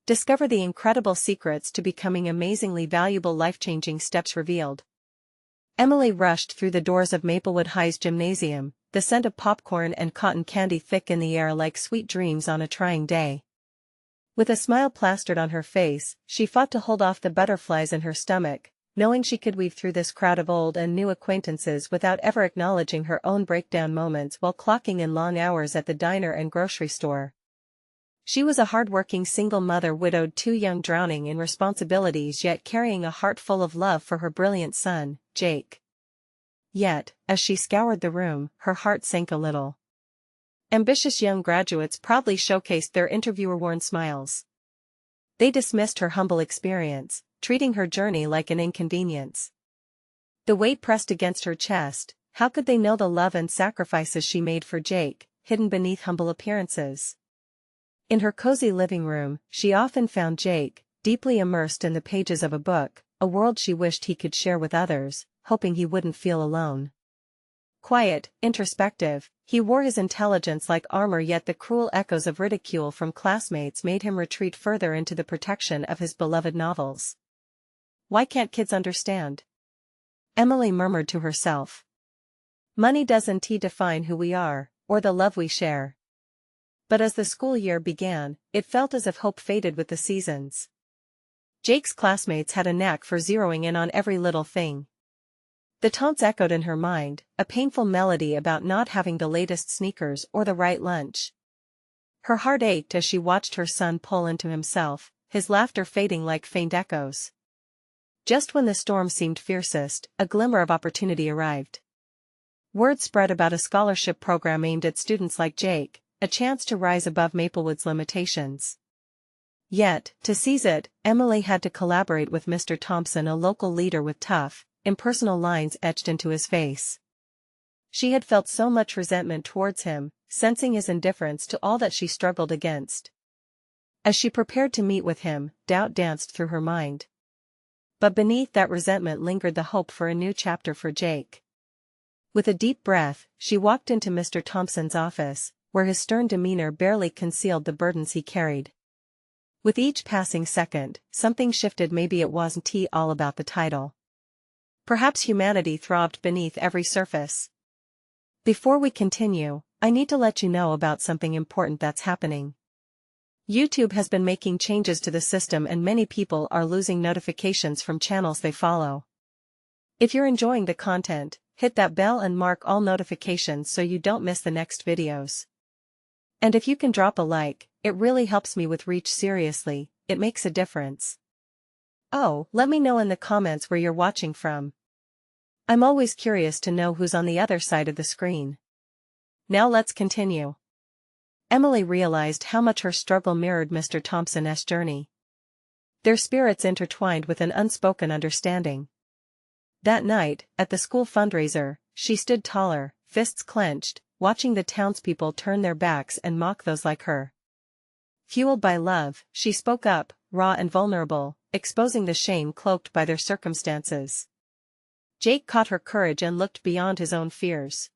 Discover the incredible secrets to becoming amazingly valuable life-changing steps revealed. Emily rushed through the doors of Maplewood High's gymnasium, the scent of popcorn and cotton candy thick in the air like sweet dreams on a trying day. With a smile plastered on her face, she fought to hold off the butterflies in her stomach, knowing she could weave through this crowd of old and new acquaintances without ever acknowledging her own breakdown moments while clocking in long hours at the diner and grocery store. She was a hard-working single mother, widowed, too young, drowning in responsibilities yet carrying a heart full of love for her brilliant son, Jake. Yet, as she scoured the room, her heart sank a little. Ambitious young graduates proudly showcased their interviewer-worn smiles. They dismissed her humble experience, treating her journey like an inconvenience. The weight pressed against her chest. How could they know the love and sacrifices she made for Jake, hidden beneath humble appearances? In her cozy living room, she often found Jake, deeply immersed in the pages of a book, a world she wished he could share with others, hoping he wouldn't feel alone. Quiet, introspective, he wore his intelligence like armor, yet the cruel echoes of ridicule from classmates made him retreat further into the protection of his beloved novels. Why can't kids understand? Emily murmured to herself. Money doesn't define who we are, or the love we share. But as the school year began, it felt as if hope faded with the seasons. Jake's classmates had a knack for zeroing in on every little thing. The taunts echoed in her mind, a painful melody about not having the latest sneakers or the right lunch. Her heart ached as she watched her son pull into himself, his laughter fading like faint echoes. Just when the storm seemed fiercest, a glimmer of opportunity arrived. Word spread about a scholarship program aimed at students like Jake, a chance to rise above Maplewood's limitations. Yet, to seize it, Emily had to collaborate with Mr. Thompson, a local leader with tough, impersonal lines etched into his face. She had felt so much resentment towards him, sensing his indifference to all that she struggled against. As she prepared to meet with him, doubt danced through her mind. But beneath that resentment lingered the hope for a new chapter for Jake. With a deep breath, she walked into Mr. Thompson's office, where his stern demeanor barely concealed the burdens he carried. With each passing second, something shifted. Maybe it wasn't all about the title. Perhaps humanity throbbed beneath every surface. Before we continue, I need to let you know about something important that's happening. YouTube has been making changes to the system and many people are losing notifications from channels they follow. If you're enjoying the content, hit that bell and mark all notifications so you don't miss the next videos. And if you can drop a like, it really helps me with reach. Seriously, it makes a difference. Oh, let me know in the comments where you're watching from. I'm always curious to know who's on the other side of the screen. Now let's continue. Emily realized how much her struggle mirrored Mr. Thompson's journey. Their spirits intertwined with an unspoken understanding. That night, at the school fundraiser, she stood taller, fists clenched, watching the townspeople turn their backs and mock those like her. Fueled by love, she spoke up, raw and vulnerable, exposing the shame cloaked by their circumstances. Jake caught her courage and looked beyond his own fears.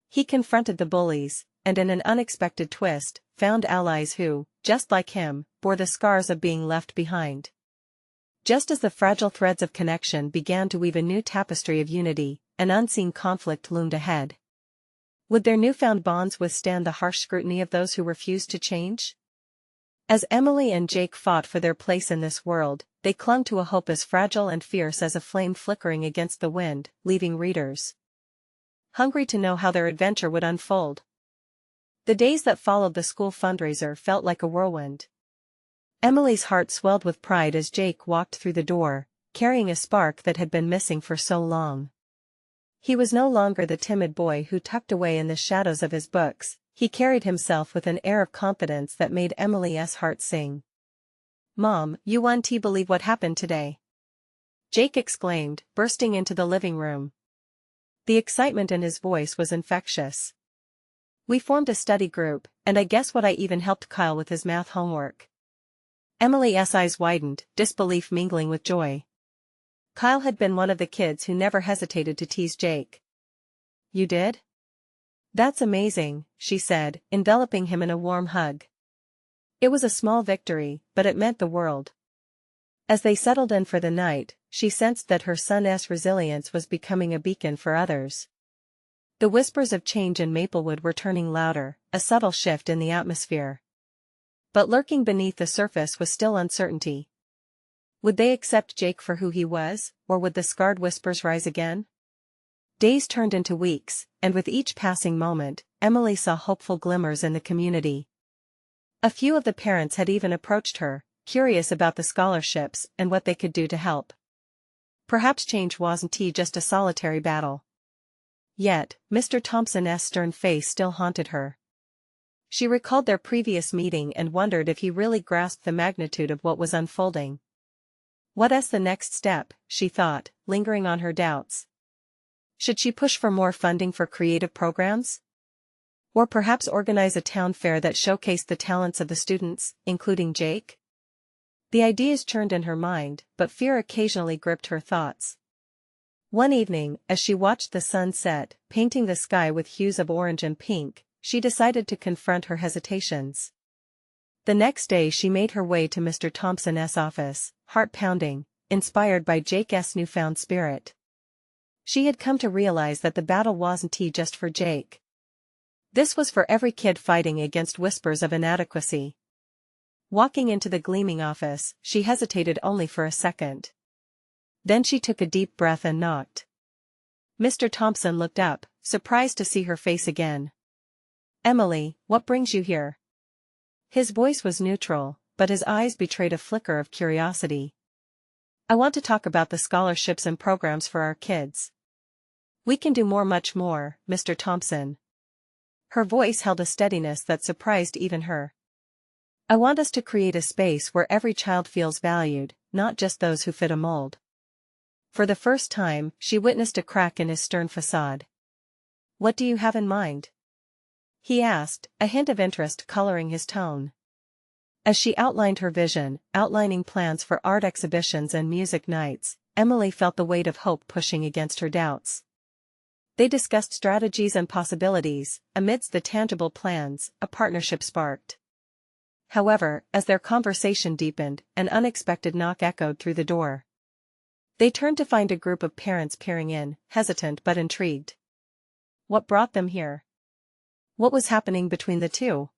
He confronted the bullies, and in an unexpected twist, found allies who, just like him, bore the scars of being left behind. Just as the fragile threads of connection began to weave a new tapestry of unity, an unseen conflict loomed ahead. Would their newfound bonds withstand the harsh scrutiny of those who refused to change? As Emily and Jake fought for their place in this world, they clung to a hope as fragile and fierce as a flame flickering against the wind, leaving readers hungry to know how their adventure would unfold. The days that followed the school fundraiser felt like a whirlwind. Emily's heart swelled with pride as Jake walked through the door, carrying a spark that had been missing for so long. He was no longer the timid boy who tucked away in the shadows of his books. He carried himself with an air of confidence that made Emily's heart sing. "Mom, you won't believe what happened today," Jake exclaimed, bursting into the living room. The excitement in his voice was infectious. "We formed a study group, and I guess what, I even helped Kyle with his math homework." Emily's eyes widened, disbelief mingling with joy. Kyle had been one of the kids who never hesitated to tease Jake. "You did? That's amazing," she said, enveloping him in a warm hug. It was a small victory, but it meant the world. As they settled in for the night, she sensed that her son's resilience was becoming a beacon for others. The whispers of change in Maplewood were turning louder, a subtle shift in the atmosphere. But lurking beneath the surface was still uncertainty. Would they accept Jake for who he was, or would the scarred whispers rise again? Days turned into weeks, and with each passing moment, Emily saw hopeful glimmers in the community. A few of the parents had even approached her, curious about the scholarships and what they could do to help. Perhaps change wasn't just a solitary battle. Yet, Mr. Thompson's stern face still haunted her. She recalled their previous meeting and wondered if he really grasped the magnitude of what was unfolding. What's the next step, she thought, lingering on her doubts. Should she push for more funding for creative programs? Or perhaps organize a town fair that showcased the talents of the students, including Jake? The ideas churned in her mind, but fear occasionally gripped her thoughts. One evening, as she watched the sun set, painting the sky with hues of orange and pink, she decided to confront her hesitations. The next day she made her way to Mr. Thompson's office, heart pounding, inspired by Jake's newfound spirit. She had come to realize that the battle wasn't just for Jake. This was for every kid fighting against whispers of inadequacy. Walking into the gleaming office, she hesitated only for a second. Then she took a deep breath and knocked. Mr. Thompson looked up, surprised to see her face again. "Emily, what brings you here?" His voice was neutral, but his eyes betrayed a flicker of curiosity. "I want to talk about the scholarships and programs for our kids." "We can do much more, Mr. Thompson." Her voice held a steadiness that surprised even her. "I want us to create a space where every child feels valued, not just those who fit a mold." For the first time, she witnessed a crack in his stern facade. "What do you have in mind?" he asked, a hint of interest coloring his tone. As she outlined her vision, outlining plans for art exhibitions and music nights, Emily felt the weight of hope pushing against her doubts. They discussed strategies and possibilities. Amidst the tangible plans, a partnership sparked. However, as their conversation deepened, an unexpected knock echoed through the door. They turned to find a group of parents peering in, hesitant but intrigued. What brought them here? What was happening between the two?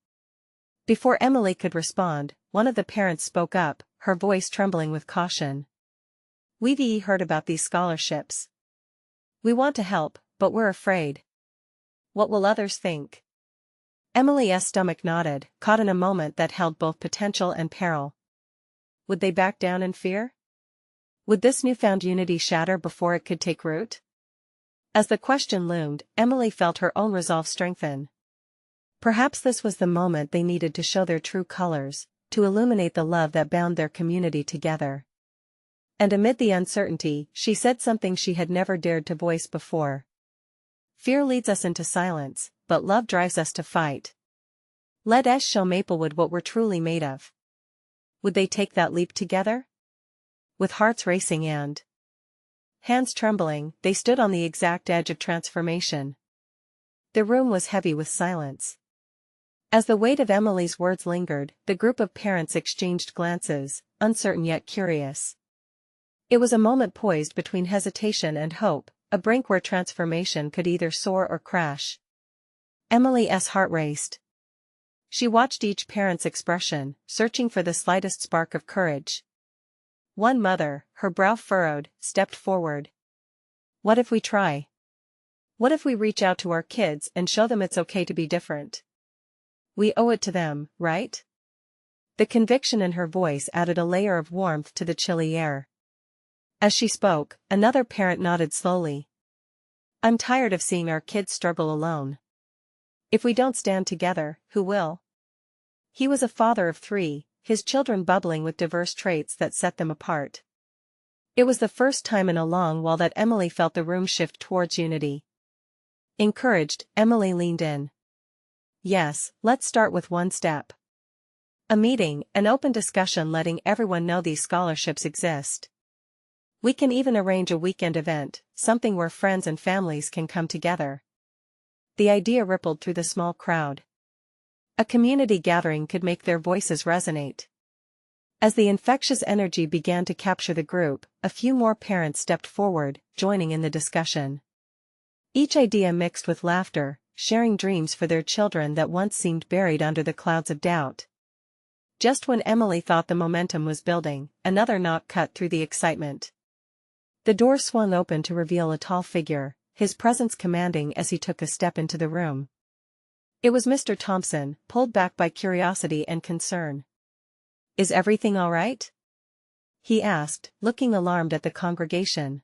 Before Emily could respond, one of the parents spoke up, her voice trembling with caution. "We've heard about these scholarships. We want to help, but we're afraid. What will others think?" Emily's stomach knotted, caught in a moment that held both potential and peril. Would they back down in fear? Would this newfound unity shatter before it could take root? As the question loomed, Emily felt her own resolve strengthen. Perhaps this was the moment they needed to show their true colors, to illuminate the love that bound their community together. And amid the uncertainty, she said something she had never dared to voice before. "Fear leads us into silence, but love drives us to fight. Let us show Maplewood what we're truly made of." Would they take that leap together? With hearts racing and hands trembling, they stood on the exact edge of transformation. The room was heavy with silence. As the weight of Emily's words lingered, the group of parents exchanged glances, uncertain yet curious. It was a moment poised between hesitation and hope, a brink where transformation could either soar or crash. Emily's heart raced. She watched each parent's expression, searching for the slightest spark of courage. One mother, her brow furrowed, stepped forward. "What if we try? What if we reach out to our kids and show them it's okay to be different? We owe it to them, right?" The conviction in her voice added a layer of warmth to the chilly air. As she spoke, another parent nodded slowly. "I'm tired of seeing our kids struggle alone. If we don't stand together, who will?" He was a father of 3, his children bubbling with diverse traits that set them apart. It was the first time in a long while that Emily felt the room shift towards unity. Encouraged, Emily leaned in. "Yes, let's start with one step. A meeting, an open discussion letting everyone know these scholarships exist. We can even arrange a weekend event, something where friends and families can come together." The idea rippled through the small crowd. A community gathering could make their voices resonate. As the infectious energy began to capture the group, a few more parents stepped forward, joining in the discussion. Each idea mixed with laughter, sharing dreams for their children that once seemed buried under the clouds of doubt. Just when Emily thought the momentum was building, another knock cut through the excitement. The door swung open to reveal a tall figure, his presence commanding as he took a step into the room. It was Mr. Thompson, pulled back by curiosity and concern. "Is everything all right?" he asked, looking alarmed at the congregation.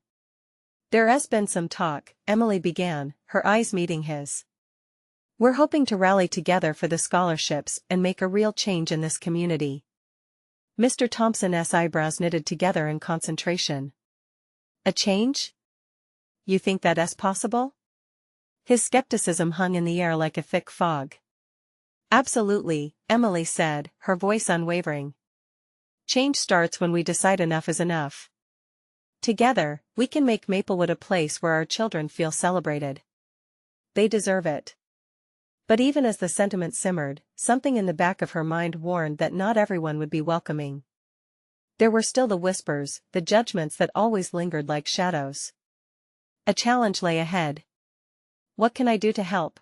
"There has been some talk," Emily began, her eyes meeting his. "We're hoping to rally together for the scholarships and make a real change in this community." Mr. Thompson's eyebrows knitted together in concentration. "A change? You think that's possible?" His skepticism hung in the air like a thick fog. "Absolutely," Emily said, her voice unwavering. "Change starts when we decide enough is enough. Together, we can make Maplewood a place where our children feel celebrated. They deserve it." But even as the sentiment simmered, something in the back of her mind warned that not everyone would be welcoming. There were still the whispers, the judgments that always lingered like shadows. A challenge lay ahead. "What can I do to help?"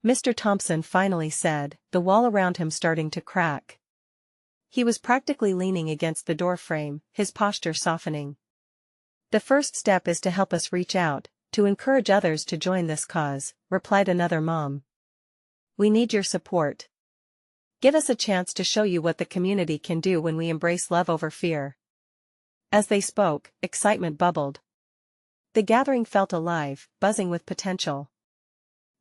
Mr. Thompson finally said, the wall around him starting to crack. He was practically leaning against the door frame, his posture softening. "The first step is to help us reach out, to encourage others to join this cause," replied another mom. "We need your support. Give us a chance to show you what the community can do when we embrace love over fear." As they spoke, excitement bubbled. The gathering felt alive, buzzing with potential.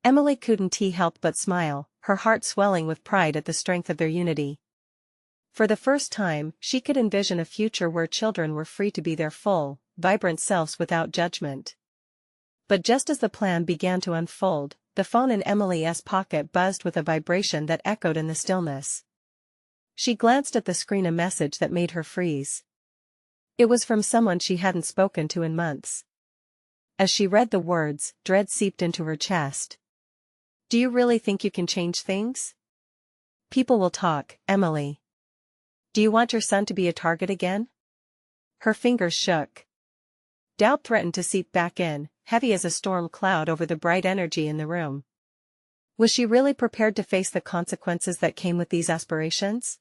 Emily couldn't help but smile, her heart swelling with pride at the strength of their unity. For the first time, she could envision a future where children were free to be their full, vibrant selves without judgment. But just as the plan began to unfold, the phone in Emily's pocket buzzed with a vibration that echoed in the stillness. She glanced at the screen, a message that made her freeze. It was from someone she hadn't spoken to in months. As she read the words, dread seeped into her chest. "Do you really think you can change things? People will talk, Emily. Do you want your son to be a target again?" Her fingers shook. Doubt threatened to seep back in, heavy as a storm cloud over the bright energy in the room. Was she really prepared to face the consequences that came with these aspirations?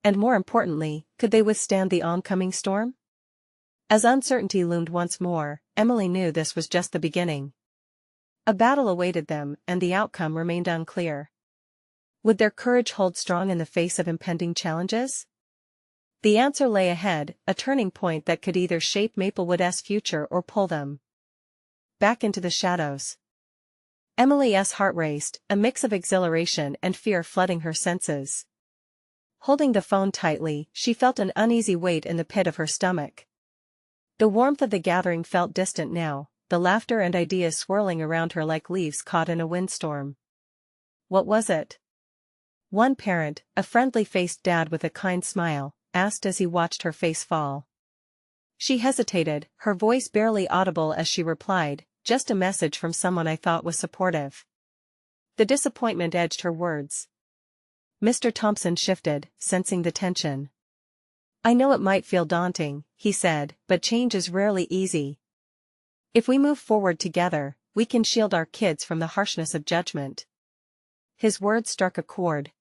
And more importantly, could they withstand the oncoming storm? As uncertainty loomed once more, Emily knew this was just the beginning. A battle awaited them, and the outcome remained unclear. Would their courage hold strong in the face of impending challenges? The answer lay ahead, a turning point that could either shape Maplewood's future or pull them back into the shadows. Emily's heart raced, a mix of exhilaration and fear flooding her senses. Holding the phone tightly, she felt an uneasy weight in the pit of her stomach. The warmth of the gathering felt distant now, the laughter and ideas swirling around her like leaves caught in a windstorm. What was it? One parent, a friendly-faced dad with a kind smile, asked as he watched her face fall. She hesitated, her voice barely audible as she replied, "Just a message from someone I thought was supportive." The disappointment edged her words. Mr. Thompson shifted, sensing the tension. "I know it might feel daunting," he said, "but change is rarely easy. If we move forward together, we can shield our kids from the harshness of judgment." His words struck a chord.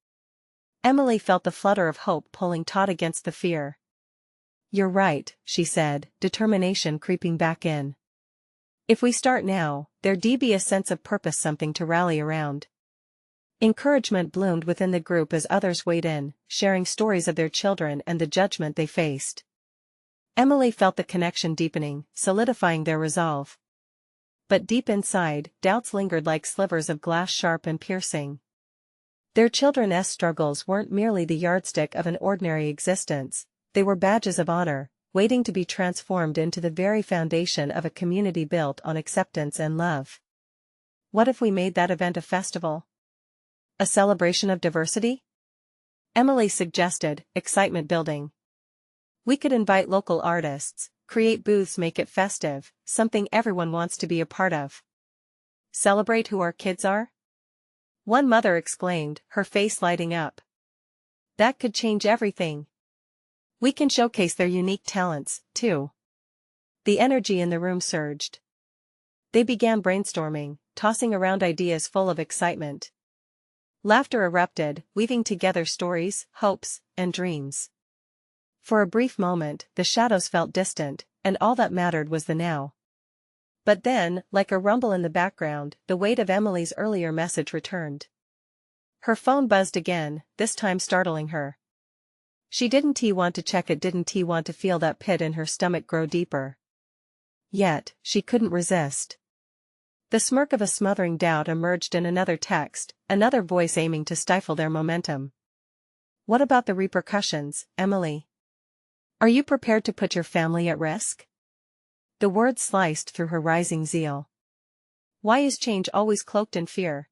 Emily felt the flutter of hope pulling taut against the fear. "You're right," she said, determination creeping back in. "If we start now, there'd be a sense of purpose, something to rally around." Encouragement bloomed within the group as others weighed in, sharing stories of their children and the judgment they faced. Emily felt the connection deepening, solidifying their resolve. But deep inside, doubts lingered like slivers of glass, sharp and piercing. Their children's struggles weren't merely the yardstick of an ordinary existence, they were badges of honor, waiting to be transformed into the very foundation of a community built on acceptance and love. What if we made that event a festival? A celebration of diversity? Emily suggested, excitement building. "We could invite local artists, create booths, make it festive, something everyone wants to be a part of. Celebrate who our kids are?" One mother exclaimed, her face lighting up. That could change everything. We can showcase their unique talents, too. The energy in the room surged. They began brainstorming, tossing around ideas full of excitement. Laughter erupted, weaving together stories, hopes, and dreams. For a brief moment, the shadows felt distant, and all that mattered was the now. But then, like a rumble in the background, the weight of Emily's earlier message returned. Her phone buzzed again, this time startling her. She didn't want to check it, didn't want to feel that pit in her stomach grow deeper. Yet, she couldn't resist. The smirk of a smothering doubt emerged in another text, another voice aiming to stifle their momentum. What about the repercussions, Emily? Are you prepared to put your family at risk? The words sliced through her rising zeal. Why is change always cloaked in fear?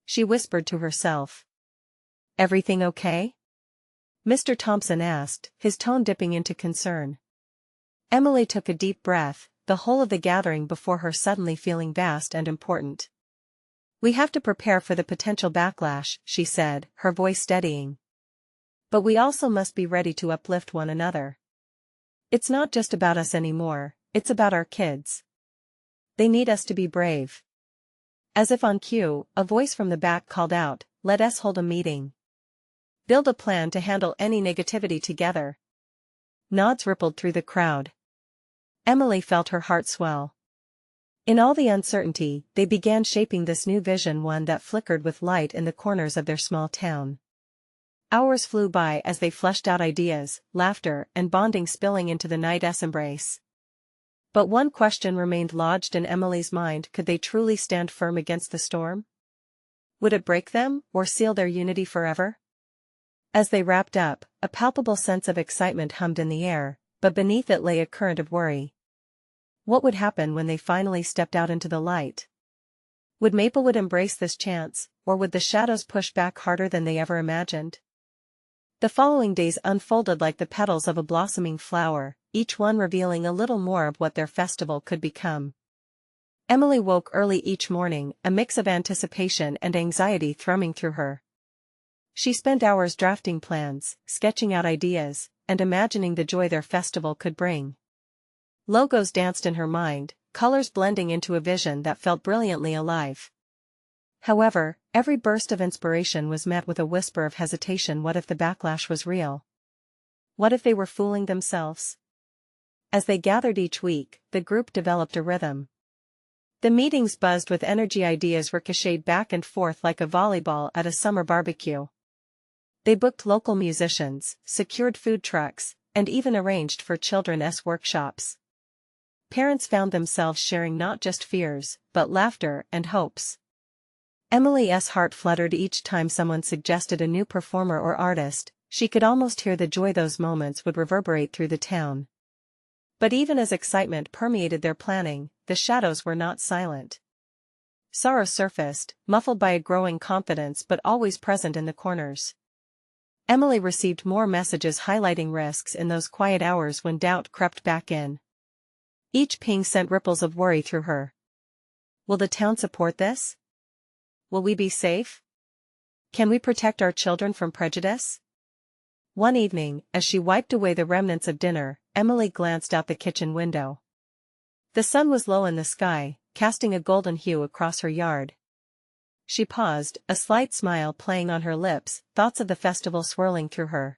She whispered to herself. Everything okay? Mr. Thompson asked, his tone dipping into concern. Emily took a deep breath, the whole of the gathering before her suddenly feeling vast and important. We have to prepare for the potential backlash, she said, her voice steadying. But we also must be ready to uplift one another. It's not just about us anymore, it's about our kids. They need us to be brave. As if on cue, a voice from the back called out, let us hold a meeting. Build a plan to handle any negativity together. Nods rippled through the crowd. Emily felt her heart swell. In all the uncertainty, they began shaping this new vision, one that flickered with light in the corners of their small town. Hours flew by as they fleshed out ideas, laughter and bonding spilling into the night's embrace. But one question remained lodged in Emily's mind: could they truly stand firm against the storm? Would it break them, or seal their unity forever? As they wrapped up, a palpable sense of excitement hummed in the air, but beneath it lay a current of worry. What would happen when they finally stepped out into the light? Would Maplewood embrace this chance, or would the shadows push back harder than they ever imagined? The following days unfolded like the petals of a blossoming flower, each one revealing a little more of what their festival could become. Emily woke early each morning, a mix of anticipation and anxiety thrumming through her. She spent hours drafting plans, sketching out ideas, and imagining the joy their festival could bring. Logos danced in her mind, colors blending into a vision that felt brilliantly alive. However, every burst of inspiration was met with a whisper of hesitation. What if the backlash was real? What if they were fooling themselves? As they gathered each week, the group developed a rhythm. The meetings buzzed with energy, ideas ricocheted back and forth like a volleyball at a summer barbecue. They booked local musicians, secured food trucks, and even arranged for children's workshops. Parents found themselves sharing not just fears, but laughter and hopes. Emily's heart fluttered each time someone suggested a new performer or artist. She could almost hear the joy those moments would reverberate through the town. But even as excitement permeated their planning, the shadows were not silent. Sorrow surfaced, muffled by a growing confidence but always present in the corners. Emily received more messages highlighting risks in those quiet hours when doubt crept back in. Each ping sent ripples of worry through her. Will the town support this? Will we be safe? Can we protect our children from prejudice? One evening, as she wiped away the remnants of dinner, Emily glanced out the kitchen window. The sun was low in the sky, casting a golden hue across her yard. She paused, a slight smile playing on her lips, thoughts of the festival swirling through her.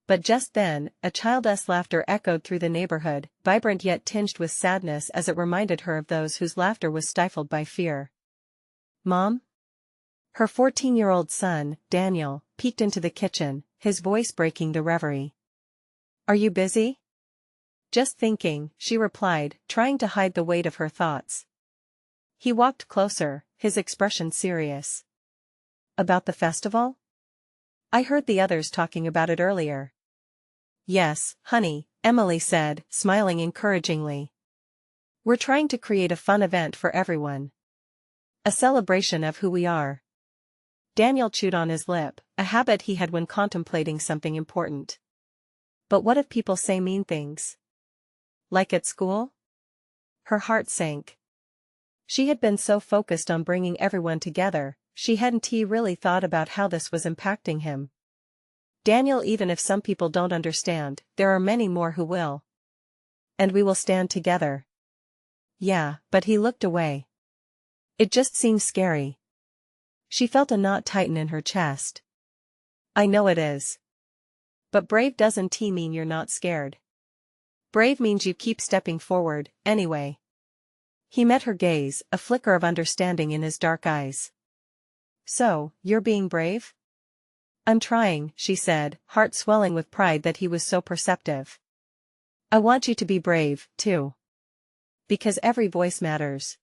But just then, a child's laughter echoed through the neighborhood, vibrant yet tinged with sadness as it reminded her of those whose laughter was stifled by fear. Mom? Her 14-year-old son, Daniel, peeked into the kitchen, his voice breaking the reverie. Are you busy? Just thinking, she replied, trying to hide the weight of her thoughts. He walked closer, his expression serious. About the festival? I heard the others talking about it earlier. Yes, honey, Emily said, smiling encouragingly. We're trying to create a fun event for everyone. A celebration of who we are. Daniel chewed on his lip, a habit he had when contemplating something important. But what if people say mean things? Like at school? Her heart sank. She had been so focused on bringing everyone together, she hadn't really thought about how this was impacting him. Daniel, even if some people don't understand, there are many more who will. And we will stand together. Yeah, but he looked away. It just seemed scary. She felt a knot tighten in her chest. I know it is. But brave doesn't mean you're not scared. Brave means you keep stepping forward, anyway. He met her gaze, a flicker of understanding in his dark eyes. So, you're being brave? I'm trying, she said, heart swelling with pride that he was so perceptive. I want you to be brave, too. Because every voice matters.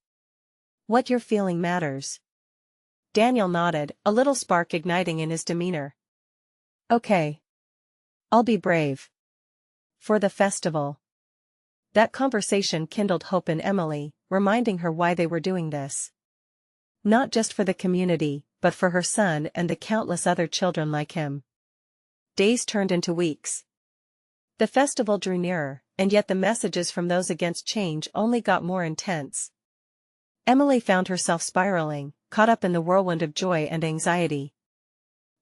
What you're feeling matters. Daniel nodded, a little spark igniting in his demeanor. Okay. I'll be brave. For the festival. That conversation kindled hope in Emily, reminding her why they were doing this. Not just for the community, but for her son and the countless other children like him. Days turned into weeks. The festival drew nearer, and yet the messages from those against change only got more intense. Emily found herself spiraling, caught up in the whirlwind of joy and anxiety.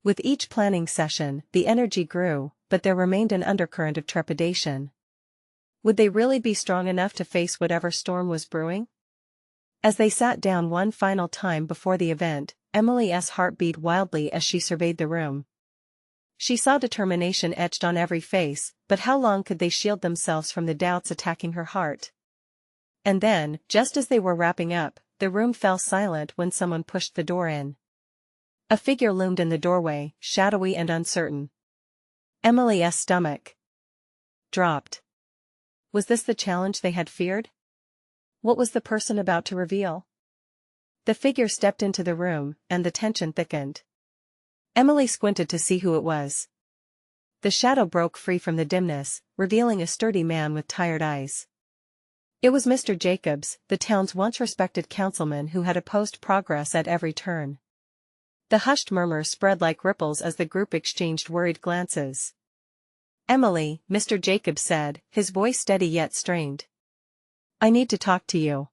With each planning session, the energy grew, but there remained an undercurrent of trepidation. Would they really be strong enough to face whatever storm was brewing? As they sat down one final time before the event, Emily's heart beat wildly as she surveyed the room. She saw determination etched on every face, but how long could they shield themselves from the doubts attacking her heart? And then, just as they were wrapping up, the room fell silent when someone pushed the door in. A figure loomed in the doorway, shadowy and uncertain. Emily's stomach dropped. Was this the challenge they had feared? What was the person about to reveal? The figure stepped into the room, and the tension thickened. Emily squinted to see who it was. The shadow broke free from the dimness, revealing a sturdy man with tired eyes. It was Mr. Jacobs, the town's once-respected councilman who had opposed progress at every turn. The hushed murmurs spread like ripples as the group exchanged worried glances. Emily, Mr. Jacobs said, his voice steady yet strained. I need to talk to you.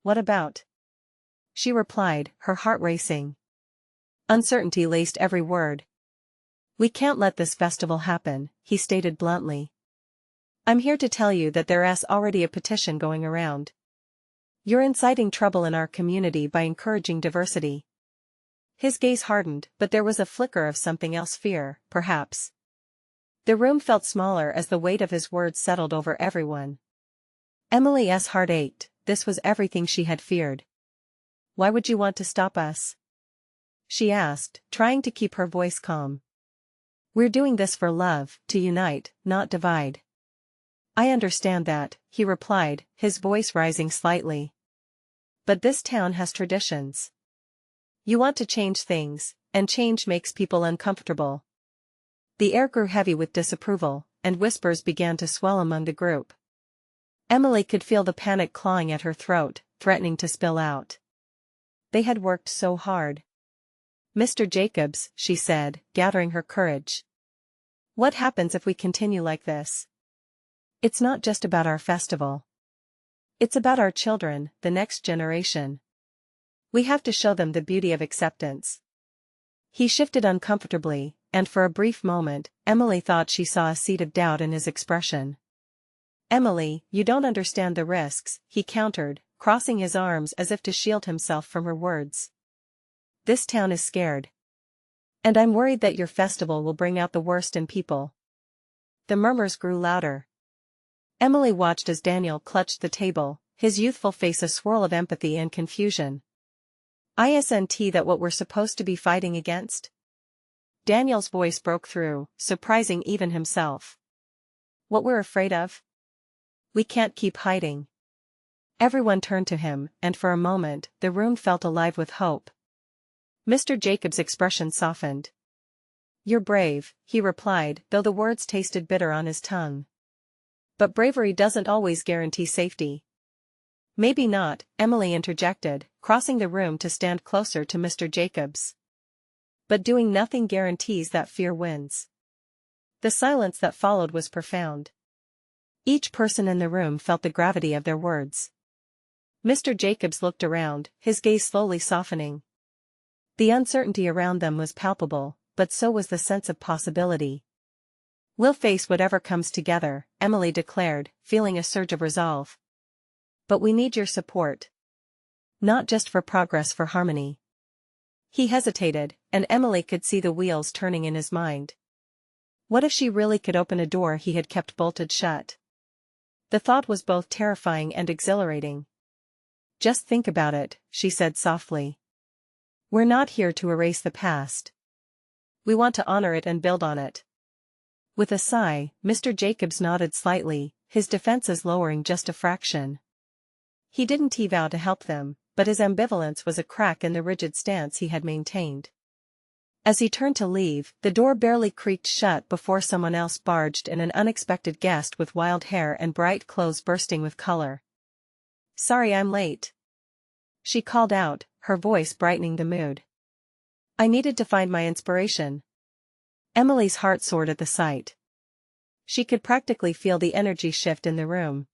What about? She replied, her heart racing. Uncertainty laced every word. We can't let this festival happen, he stated bluntly. I'm here to tell you that there's already a petition going around. You're inciting trouble in our community by encouraging diversity. His gaze hardened, but there was a flicker of something else, fear, perhaps. The room felt smaller as the weight of his words settled over everyone. Emily's heart ached. This was everything she had feared. Why would you want to stop us? She asked, trying to keep her voice calm. We're doing this for love, to unite, not divide. I understand that, he replied, his voice rising slightly. But this town has traditions. You want to change things, and change makes people uncomfortable. The air grew heavy with disapproval, and whispers began to swell among the group. Emily could feel the panic clawing at her throat, threatening to spill out. They had worked so hard. Mr. Jacobs, she said, gathering her courage. What happens if we continue like this? It's not just about our festival. It's about our children, the next generation. We have to show them the beauty of acceptance. He shifted uncomfortably, and for a brief moment, Emily thought she saw a seed of doubt in his expression. Emily, you don't understand the risks, he countered, crossing his arms as if to shield himself from her words. This town is scared. And I'm worried that your festival will bring out the worst in people. The murmurs grew louder. Emily watched as Daniel clutched the table, his youthful face a swirl of empathy and confusion. Isn't that what we're supposed to be fighting against? Daniel's voice broke through, surprising even himself. What we're afraid of? We can't keep hiding. Everyone turned to him, and for a moment, the room felt alive with hope. Mr. Jacobs' expression softened. You're brave, he replied, though the words tasted bitter on his tongue. But bravery doesn't always guarantee safety. Maybe not, Emily interjected, crossing the room to stand closer to Mr. Jacobs. But doing nothing guarantees that fear wins. The silence that followed was profound. Each person in the room felt the gravity of their words. Mr. Jacobs looked around, his gaze slowly softening. The uncertainty around them was palpable, but so was the sense of possibility. "We'll face whatever comes together," Emily declared, feeling a surge of resolve. "But we need your support. Not just for progress, for harmony." He hesitated, and Emily could see the wheels turning in his mind. What if she really could open a door he had kept bolted shut? The thought was both terrifying and exhilarating. "Just think about it," she said softly. "We're not here to erase the past. We want to honor it and build on it." With a sigh, Mr. Jacobs nodded slightly, his defenses lowering just a fraction. He didn't vow to help them, but his ambivalence was a crack in the rigid stance he had maintained. As he turned to leave, the door barely creaked shut before someone else barged in, an unexpected guest with wild hair and bright clothes bursting with color. "Sorry I'm late," she called out, her voice brightening the mood. "I needed to find my inspiration." Emily's heart soared at the sight. She could practically feel the energy shift in the room.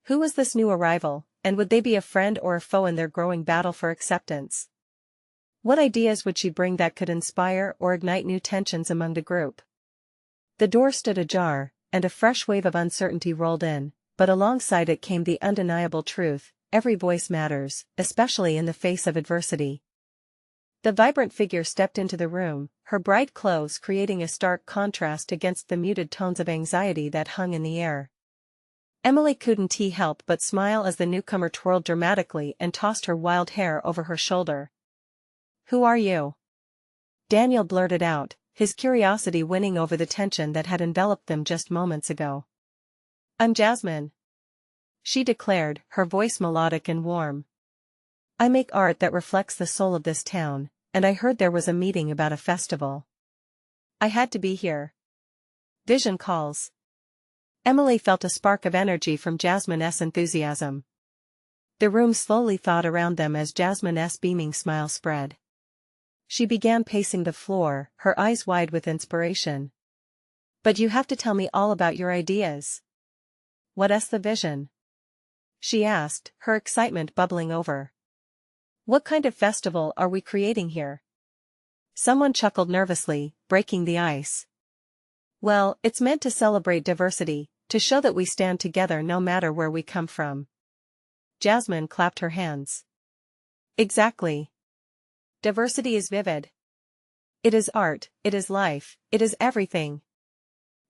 Who was this new arrival, and would they be a friend or a foe in their growing battle for acceptance? What ideas would she bring that could inspire or ignite new tensions among the group? The door stood ajar, and a fresh wave of uncertainty rolled in, but alongside it came the undeniable truth: every voice matters, especially in the face of adversity. The vibrant figure stepped into the room, her bright clothes creating a stark contrast against the muted tones of anxiety that hung in the air. Emily couldn't help but smile as the newcomer twirled dramatically and tossed her wild hair over her shoulder. "Who are you?" Daniel blurted out, his curiosity winning over the tension that had enveloped them just moments ago. "I'm Jasmine," she declared, her voice melodic and warm. "I make art that reflects the soul of this town, and I heard there was a meeting about a festival. I had to be here. Vision calls." Emily felt a spark of energy from Jasmine's enthusiasm. The room slowly thawed around them as Jasmine's beaming smile spread. She began pacing the floor, her eyes wide with inspiration. "But you have to tell me all about your ideas. What's the vision?" she asked, her excitement bubbling over. "What kind of festival are we creating here?" Someone chuckled nervously, breaking the ice. "Well, it's meant to celebrate diversity, to show that we stand together no matter where we come from." Jasmine clapped her hands. "Exactly. Diversity is vivid. It is art, it is life, it is everything."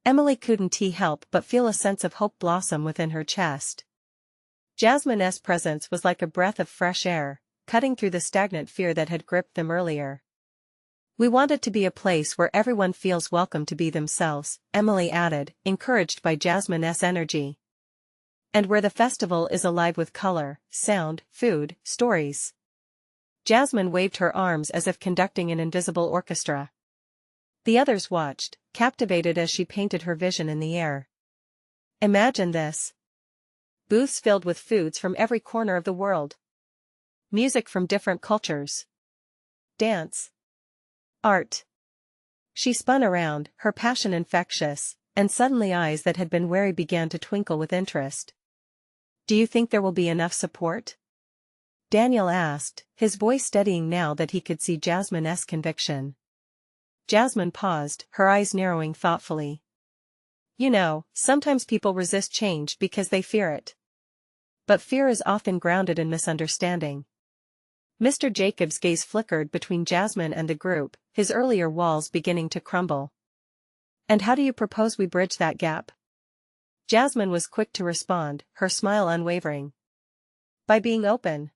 Emily couldn't help but feel a sense of hope blossom within her chest. Jasmine's presence was like a breath of fresh air, cutting through the stagnant fear that had gripped them earlier. "We want it to be a place where everyone feels welcome to be themselves," Emily added, encouraged by Jasmine's energy. "And where the festival is alive with color, sound, food, stories." Jasmine waved her arms as if conducting an invisible orchestra. The others watched, captivated as she painted her vision in the air. "Imagine this. Booths filled with foods from every corner of the world. Music from different cultures. Dance. Art." She spun around, her passion infectious, and suddenly eyes that had been wary began to twinkle with interest. "Do you think there will be enough support?" Daniel asked, his voice steadying now that he could see Jasmine's conviction. Jasmine paused, her eyes narrowing thoughtfully. "You know, sometimes people resist change because they fear it. But fear is often grounded in misunderstanding." Mr. Jacobs' gaze flickered between Jasmine and the group, his earlier walls beginning to crumble. "And how do you propose we bridge that gap?" Jasmine was quick to respond, her smile unwavering. "By being open.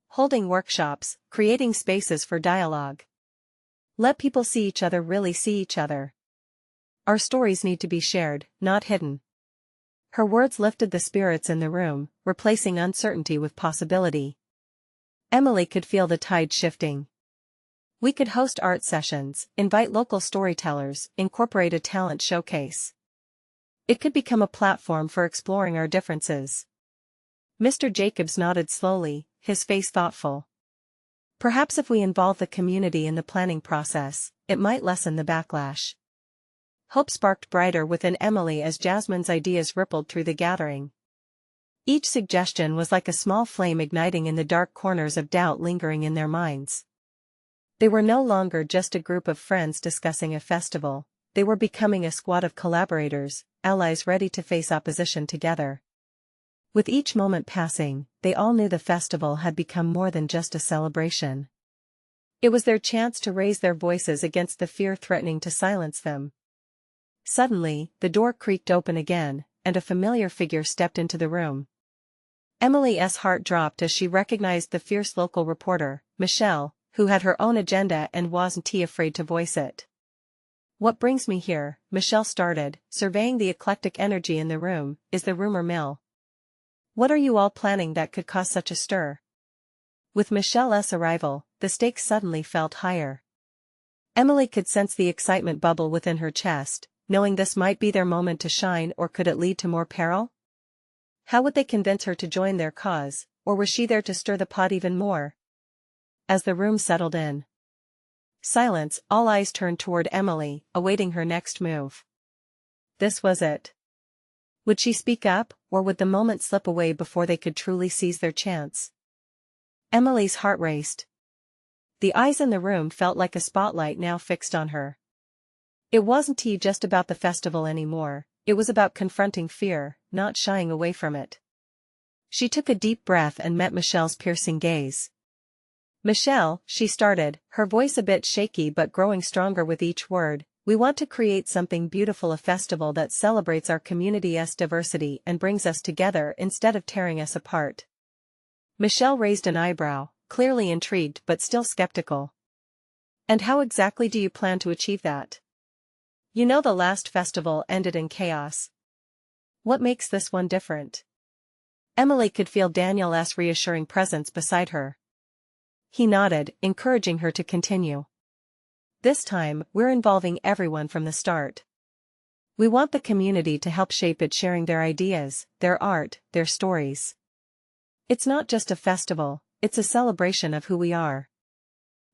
Holding workshops, creating spaces for dialogue. Let people see each other, really see each other. Our stories need to be shared, not hidden." Her words lifted the spirits in the room, replacing uncertainty with possibility. Emily could feel the tide shifting. "We could host art sessions, invite local storytellers, incorporate a talent showcase. It could become a platform for exploring our differences." Mr. Jacobs nodded slowly, his face thoughtful. "Perhaps if we involve the community in the planning process, it might lessen the backlash." Hope sparked brighter within Emily as Jasmine's ideas rippled through the gathering. Each suggestion was like a small flame igniting in the dark corners of doubt lingering in their minds. They were no longer just a group of friends discussing a festival, they were becoming a squad of collaborators, allies ready to face opposition together. With each moment passing, they all knew the festival had become more than just a celebration. It was their chance to raise their voices against the fear threatening to silence them. Suddenly, the door creaked open again, and a familiar figure stepped into the room. Emily's heart dropped as she recognized the fierce local reporter, Michelle, who had her own agenda and wasn't afraid to voice it. "What brings me here," Michelle started, surveying the eclectic energy in the room, "is the rumor mill. What are you all planning that could cause such a stir?" With Michelle's arrival, the stakes suddenly felt higher. Emily could sense the excitement bubble within her chest, knowing this might be their moment to shine, or could it lead to more peril? How would they convince her to join their cause, or was she there to stir the pot even more? As the room settled in silence, all eyes turned toward Emily, awaiting her next move. This was it. Would she speak up, or would the moment slip away before they could truly seize their chance? Emily's heart raced. The eyes in the room felt like a spotlight now fixed on her. It wasn't just about the festival anymore, it was about confronting fear, not shying away from it. She took a deep breath and met Michelle's piercing gaze. "Michelle," she started, her voice a bit shaky but growing stronger with each word, "we want to create something beautiful, a festival that celebrates our community's diversity and brings us together instead of tearing us apart." Michelle raised an eyebrow, clearly intrigued but still skeptical. "And how exactly do you plan to achieve that? You know, the last festival ended in chaos. What makes this one different?" Emily could feel Daniel's reassuring presence beside her. He nodded, encouraging her to continue. "This time, we're involving everyone from the start. We want the community to help shape it, sharing their ideas, their art, their stories. It's not just a festival, it's a celebration of who we are."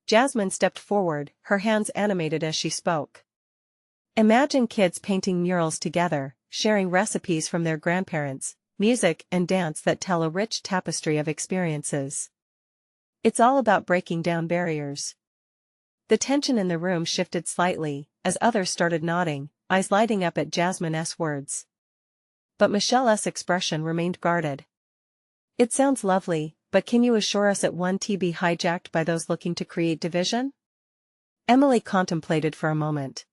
Jasmine stepped forward, her hands animated as she spoke. "Imagine kids painting murals together, sharing recipes from their grandparents, music and dance that tell a rich tapestry of experiences. It's all about breaking down barriers." The tension in the room shifted slightly, as others started nodding, eyes lighting up at Jasmine's words. But Michelle's expression remained guarded. "It sounds lovely, but can you assure us it won't be hijacked by those looking to create division?" Emily contemplated for a moment.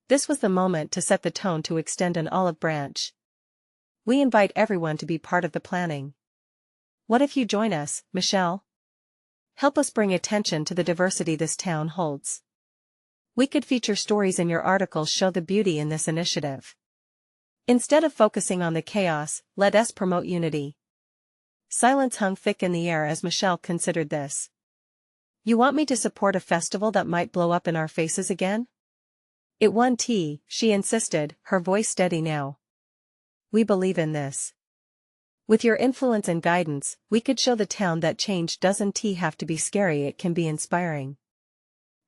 This was the moment to set the tone, to extend an olive branch. "We invite everyone to be part of the planning. What if you join us, Michelle? Help us bring attention to the diversity this town holds. We could feature stories in your articles, show the beauty in this initiative. Instead of focusing on the chaos, let us promote unity." Silence hung thick in the air as Michelle considered this. "You want me to support a festival that might blow up in our faces again?" "It won't," she insisted, her voice steady now. "We believe in this. With your influence and guidance, we could show the town that change doesn't have to be scary, it can be inspiring."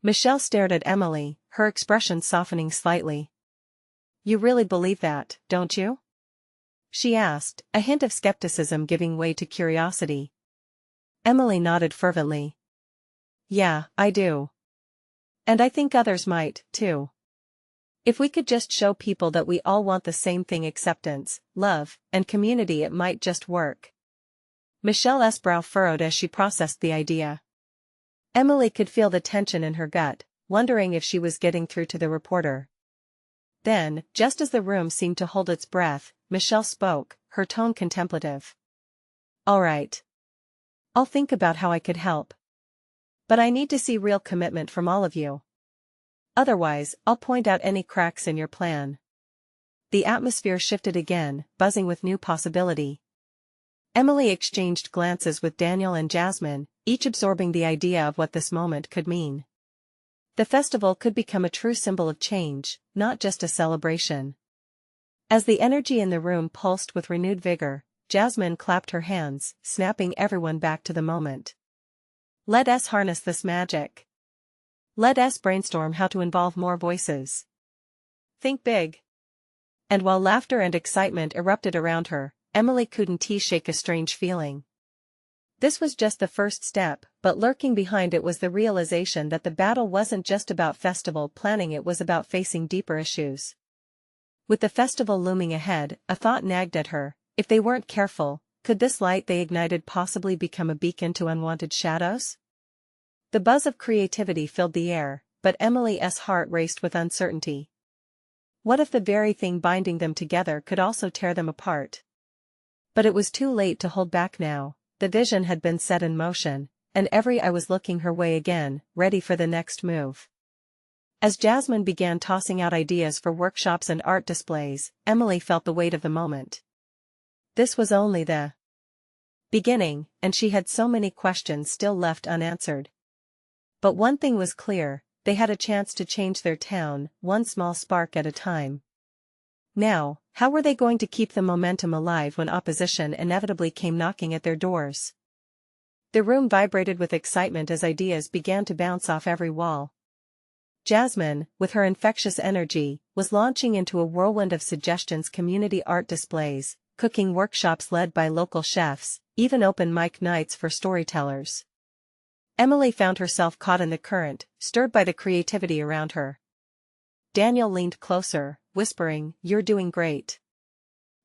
Michelle stared at Emily, her expression softening slightly. "You really believe that, don't you?" she asked, a hint of skepticism giving way to curiosity. Emily nodded fervently. "Yeah, I do. And I think others might, too. If we could just show people that we all want the same thing, acceptance, love, and community, it might just work." Michelle's brow furrowed as she processed the idea. Emily could feel the tension in her gut, wondering if she was getting through to the reporter. Then, just as the room seemed to hold its breath, Michelle spoke, her tone contemplative. "All right. I'll think about how I could help. But I need to see real commitment from all of you. Otherwise, I'll point out any cracks in your plan." The atmosphere shifted again, buzzing with new possibility. Emily exchanged glances with Daniel and Jasmine, each absorbing the idea of what this moment could mean. The festival could become a true symbol of change, not just a celebration. As the energy in the room pulsed with renewed vigor, Jasmine clapped her hands, snapping everyone back to the moment. "Let us harness this magic. Let us brainstorm how to involve more voices. Think big." And while laughter and excitement erupted around her, Emily couldn't shake a strange feeling. This was just the first step, but lurking behind it was the realization that the battle wasn't just about festival planning, it was about facing deeper issues. With the festival looming ahead, a thought nagged at her: if they weren't careful, could this light they ignited possibly become a beacon to unwanted shadows? The buzz of creativity filled the air, but Emily's heart raced with uncertainty. What if the very thing binding them together could also tear them apart? But it was too late to hold back now. The vision had been set in motion, and every eye was looking her way again, ready for the next move. As Jasmine began tossing out ideas for workshops and art displays, Emily felt the weight of the moment. This was only the beginning, and she had so many questions still left unanswered. But one thing was clear: they had a chance to change their town, one small spark at a time. Now, how were they going to keep the momentum alive when opposition inevitably came knocking at their doors? The room vibrated with excitement as ideas began to bounce off every wall. Jasmine, with her infectious energy, was launching into a whirlwind of suggestions: community art displays, cooking workshops led by local chefs, even open mic nights for storytellers. Emily found herself caught in the current, stirred by the creativity around her. Daniel leaned closer, whispering, "You're doing great.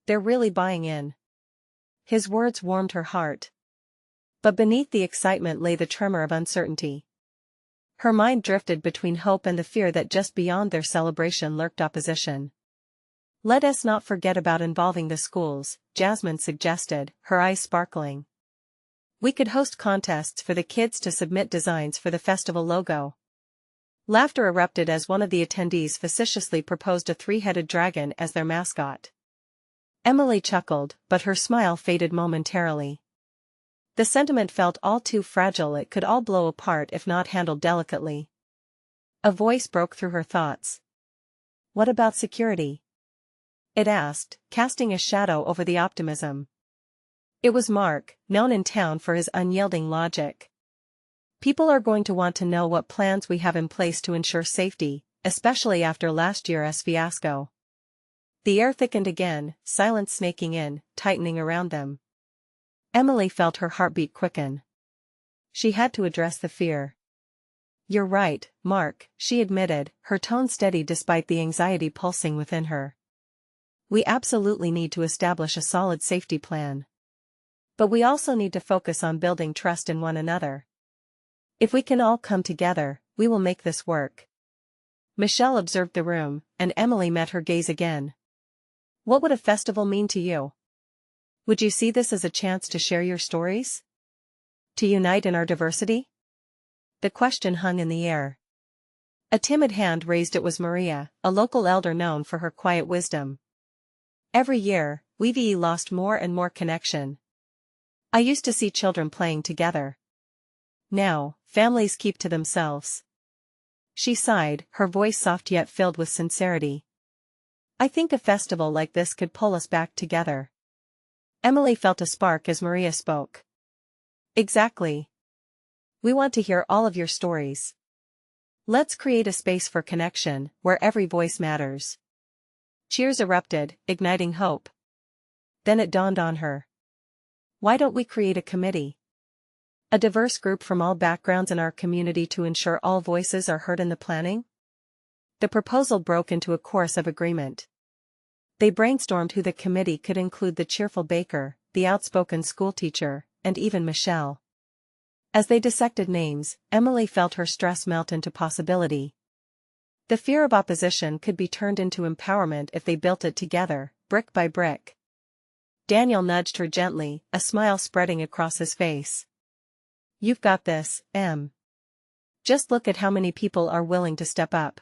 They're really buying in." His words warmed her heart. But beneath the excitement lay the tremor of uncertainty. Her mind drifted between hope and the fear that just beyond their celebration lurked opposition. "Let us not forget about involving the schools," Jasmine suggested, her eyes sparkling. "We could host contests for the kids to submit designs for the festival logo." Laughter erupted as one of the attendees facetiously proposed a three-headed dragon as their mascot. Emily chuckled, but her smile faded momentarily. The sentiment felt all too fragile; it could all blow apart if not handled delicately. A voice broke through her thoughts. "What about security?" it asked, casting a shadow over the optimism. It was Mark, known in town for his unyielding logic. "People are going to want to know what plans we have in place to ensure safety, especially after last year's fiasco." The air thickened again, silence snaking in, tightening around them. Emily felt her heartbeat quicken. She had to address the fear. "You're right, Mark," she admitted, her tone steady despite the anxiety pulsing within her. "We absolutely need to establish a solid safety plan. But we also need to focus on building trust in one another. If we can all come together, we will make this work." Michelle observed the room, and Emily met her gaze again. "What would a festival mean to you? Would you see this as a chance to share your stories? To unite in our diversity?" The question hung in the air. A timid hand raised. It was Maria, a local elder known for her quiet wisdom. "Every year, we've lost more and more connection. I used to see children playing together. Now, families keep to themselves." She sighed, her voice soft yet filled with sincerity. "I think a festival like this could pull us back together." Emily felt a spark as Maria spoke. "Exactly. We want to hear all of your stories. Let's create a space for connection, where every voice matters." Cheers erupted, igniting hope. Then it dawned on her. Why don't we create a committee? A diverse group from all backgrounds in our community to ensure all voices are heard in the planning? The proposal broke into a chorus of agreement. They brainstormed who the committee could include: the cheerful baker, the outspoken schoolteacher, and even Michelle. As they dissected names, Emily felt her stress melt into possibility. The fear of opposition could be turned into empowerment if they built it together, brick by brick. Daniel nudged her gently, a smile spreading across his face. "You've got this, Em. Just look at how many people are willing to step up."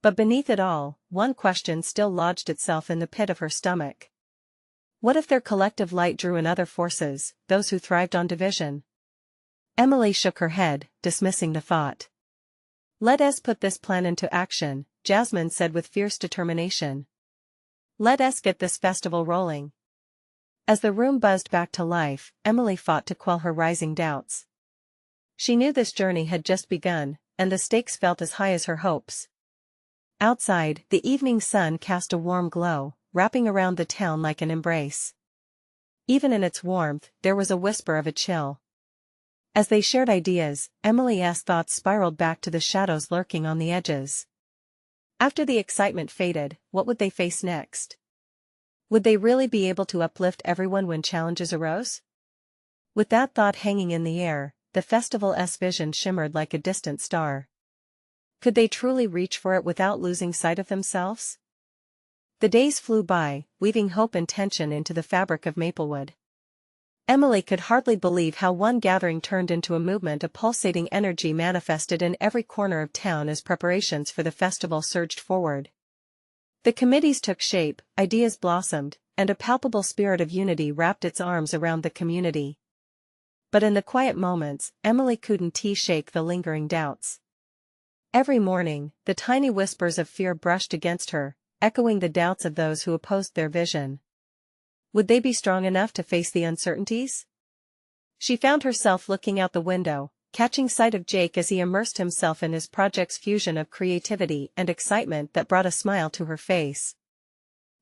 But beneath it all, one question still lodged itself in the pit of her stomach. What if their collective light drew in other forces, those who thrived on division? Emily shook her head, dismissing the thought. "Let us put this plan into action," Jasmine said with fierce determination. "Let us get this festival rolling." As the room buzzed back to life, Emily fought to quell her rising doubts. She knew this journey had just begun, and the stakes felt as high as her hopes. Outside, the evening sun cast a warm glow, wrapping around the town like an embrace. Even in its warmth, there was a whisper of a chill. As they shared ideas, Emily's thoughts spiraled back to the shadows lurking on the edges. After the excitement faded, what would they face next? Would they really be able to uplift everyone when challenges arose? With that thought hanging in the air, the festival's vision shimmered like a distant star. Could they truly reach for it without losing sight of themselves? The days flew by, weaving hope and tension into the fabric of Maplewood. Emily could hardly believe how one gathering turned into a movement, a pulsating energy manifested in every corner of town as preparations for the festival surged forward. The committees took shape, ideas blossomed, and a palpable spirit of unity wrapped its arms around the community. But in the quiet moments, Emily couldn't shake the lingering doubts. Every morning, the tiny whispers of fear brushed against her, echoing the doubts of those who opposed their vision. Would they be strong enough to face the uncertainties? She found herself looking out the window, catching sight of Jake as he immersed himself in his project's fusion of creativity and excitement that brought a smile to her face.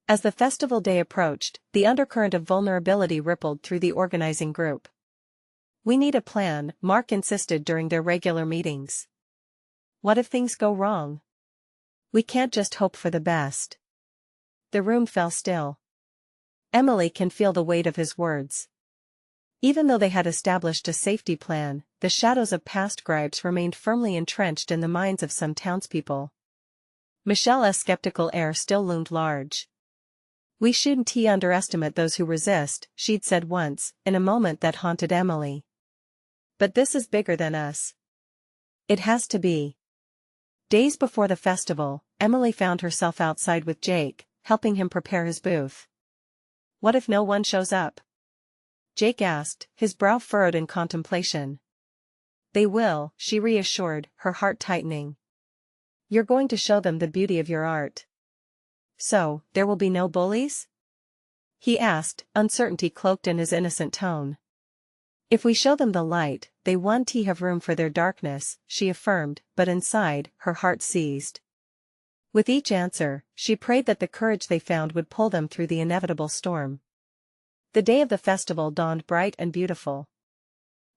As the festival day approached, the undercurrent of vulnerability rippled through the organizing group. "We need a plan," Mark insisted during their regular meetings. "What if things go wrong? We can't just hope for the best." The room fell still. Emily can feel the weight of his words. Even though they had established a safety plan, the shadows of past gripes remained firmly entrenched in the minds of some townspeople. Michelle's skeptical air still loomed large. "We shouldn't underestimate those who resist," she'd said once, in a moment that haunted Emily. "But this is bigger than us. It has to be." Days before the festival, Emily found herself outside with Jake, helping him prepare his booth. "What if no one shows up?" Jake asked, his brow furrowed in contemplation. "They will," she reassured, her heart tightening. "You're going to show them the beauty of your art." "So, there will be no bullies?" he asked, uncertainty cloaked in his innocent tone. "If we show them the light, they won't have room for their darkness," she affirmed, but inside, her heart seized. With each answer, she prayed that the courage they found would pull them through the inevitable storm. The day of the festival dawned bright and beautiful.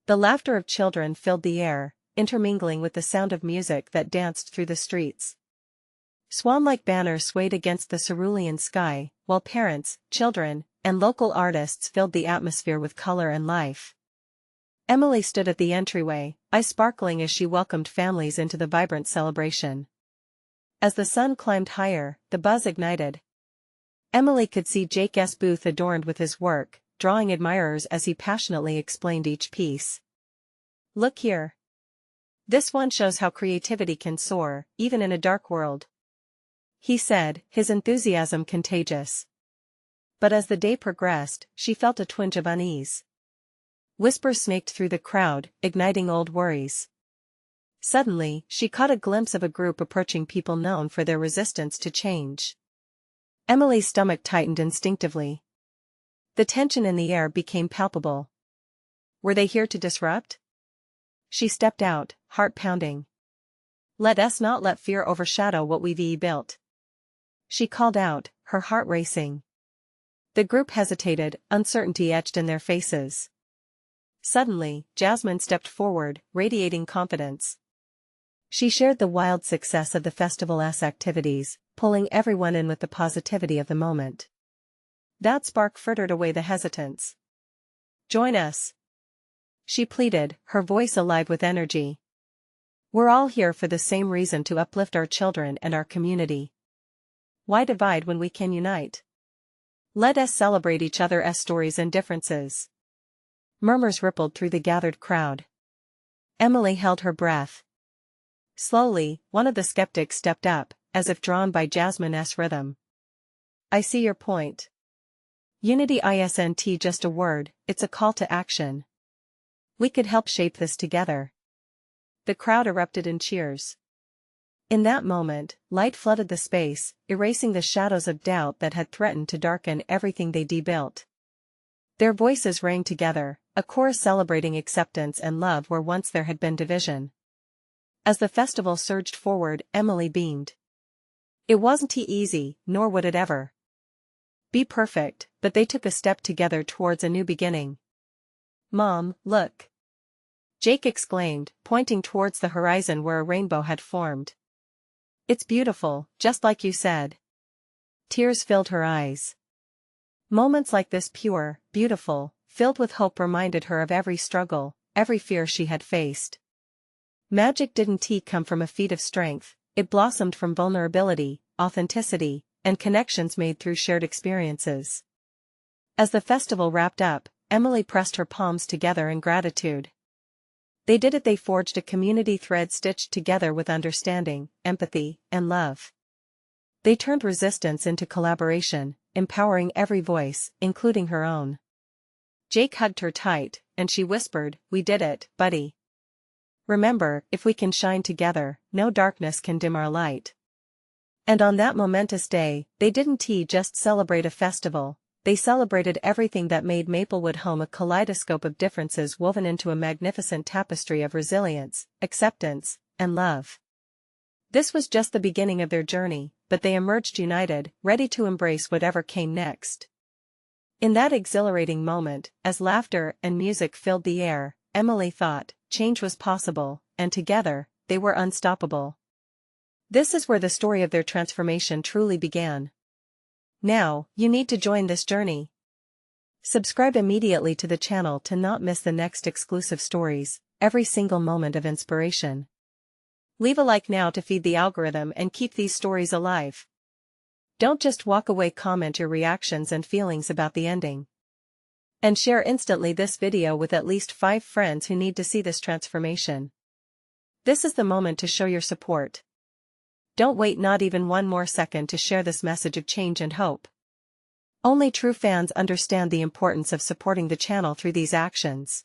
The laughter of children filled the air, intermingling with the sound of music that danced through the streets. Swan-like banners swayed against the cerulean sky, while parents, children, and local artists filled the atmosphere with color and life. Emily stood at the entryway, eyes sparkling as she welcomed families into the vibrant celebration. As the sun climbed higher, the buzz ignited. Emily could see Jake's booth adorned with his work, drawing admirers as he passionately explained each piece. "Look here. This one shows how creativity can soar, even in a dark world," he said, his enthusiasm contagious. But as the day progressed, she felt a twinge of unease. Whispers snaked through the crowd, igniting old worries. Suddenly, she caught a glimpse of a group approaching, people known for their resistance to change. Emily's stomach tightened instinctively. The tension in the air became palpable. Were they here to disrupt? She stepped out, heart pounding. "Let us not let fear overshadow what we've built," she called out, her heart racing. The group hesitated, uncertainty etched in their faces. Suddenly, Jasmine stepped forward, radiating confidence. She shared the wild success of the festival's activities, pulling everyone in with the positivity of the moment. That spark frittered away the hesitance. "Join us," she pleaded, her voice alive with energy. "We're all here for the same reason, to uplift our children and our community. Why divide when we can unite? Let us celebrate each other's stories and differences." Murmurs rippled through the gathered crowd. Emily held her breath. Slowly, one of the skeptics stepped up, as if drawn by Jasmine's rhythm. "I see your point. Unity isn't just a word, it's a call to action. We could help shape this together." The crowd erupted in cheers. In that moment, light flooded the space, erasing the shadows of doubt that had threatened to darken everything they built. Their voices rang together, a chorus celebrating acceptance and love where once there had been division. As the festival surged forward, Emily beamed. It wasn't easy, nor would it ever be perfect, but they took a step together towards a new beginning. "Mom, look!" Jake exclaimed, pointing towards the horizon where a rainbow had formed. "It's beautiful, just like you said." Tears filled her eyes. Moments like this, pure, beautiful, filled with hope, reminded her of every struggle, every fear she had faced. Magic didn't come from a feat of strength, it blossomed from vulnerability, authenticity, and connections made through shared experiences. As the festival wrapped up, Emily pressed her palms together in gratitude. They did it. They forged a community thread stitched together with understanding, empathy, and love. They turned resistance into collaboration, empowering every voice, including her own. Jake hugged her tight, and she whispered, "We did it, buddy. Remember, if we can shine together, no darkness can dim our light." And on that momentous day, they didn't just celebrate a festival, they celebrated everything that made Maplewood home, a kaleidoscope of differences woven into a magnificent tapestry of resilience, acceptance, and love. This was just the beginning of their journey, but they emerged united, ready to embrace whatever came next. In that exhilarating moment, as laughter and music filled the air, Emily thought, change was possible, and together, they were unstoppable. This is where the story of their transformation truly began. Now, you need to join this journey. Subscribe immediately to the channel to not miss the next exclusive stories, every single moment of inspiration. Leave a like now to feed the algorithm and keep these stories alive. Don't just walk away, comment your reactions and feelings about the ending. And share instantly this video with at least 5 friends who need to see this transformation. This is the moment to show your support. Don't wait not even one more second to share this message of change and hope. Only true fans understand the importance of supporting the channel through these actions.